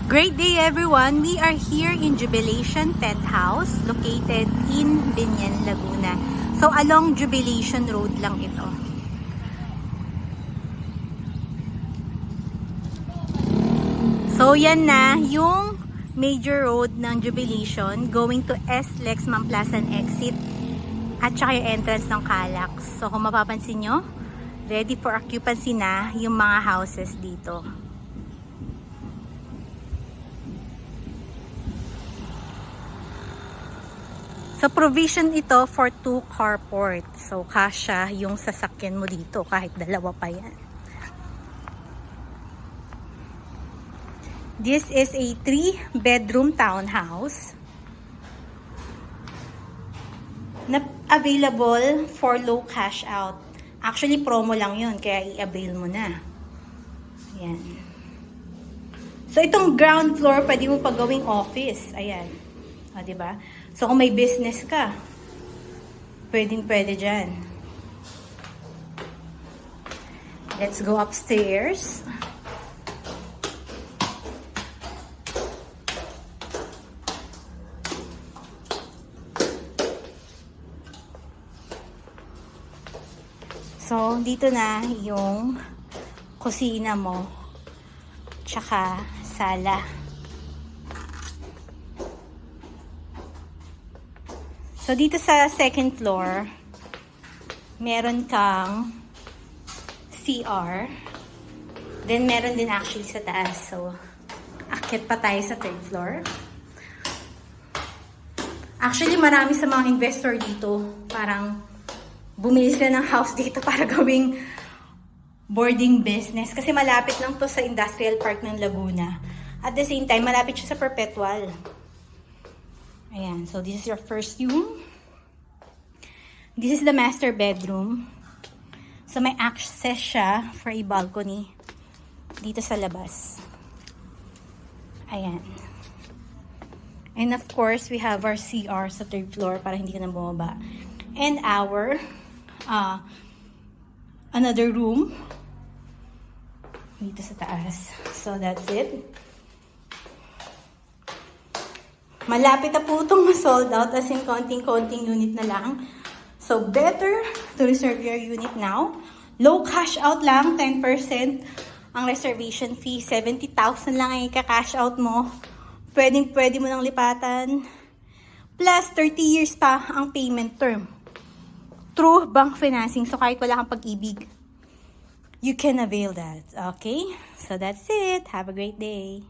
Great day everyone! We are here in Jubilation Penthouse located in Biñan, Laguna. So along Jubilation Road lang ito. So yan na yung major road ng Jubilation going to S-Lex Mamplasan exit at saka yung entrance ng Calax. So kung mapapansin nyo, ready for occupancy na yung mga houses dito. So provision ito for 2 carport. So kasya yung sasakyan mo dito kahit dalawa pa yan. This is a 3-bedroom townhouse na available for low cash out. Actually promo lang yun kaya i-avail mo na. Ayan. So itong ground floor pwede mo pagawing office. Ayan. O, diba? So, kung may business ka, pwede dyan. Let's go upstairs. So, dito na yung kusina mo, tsaka sala. So, dito sa second floor, meron kang CR. Then, meron din actually sa taas. So, akit pa tayo sa third floor. Actually, marami sa mga investor dito. Parang, bumili sila ng house dito para gawing boarding business. Kasi malapit lang to sa industrial park ng Laguna. At the same time, malapit siya sa Perpetual. Ayan, so this is your first room. This is the master bedroom. So may access siya for a balcony dito sa labas. Ayan. And of course, we have our CR sa third floor para hindi ka na bumaba. And our another room dito sa taas. So that's it. Malapit na po itong ma-sold out as in konting-konting unit na lang. So, better to reserve your unit now. Low cash out lang, 10% ang reservation fee. 70,000 lang ang ika-cash out mo. Pwede mo nang lipatan. Plus, 30 years pa ang payment term. Through bank financing. So, kahit wala kang pag-ibig, you can avail that. Okay? So, that's it. Have a great day.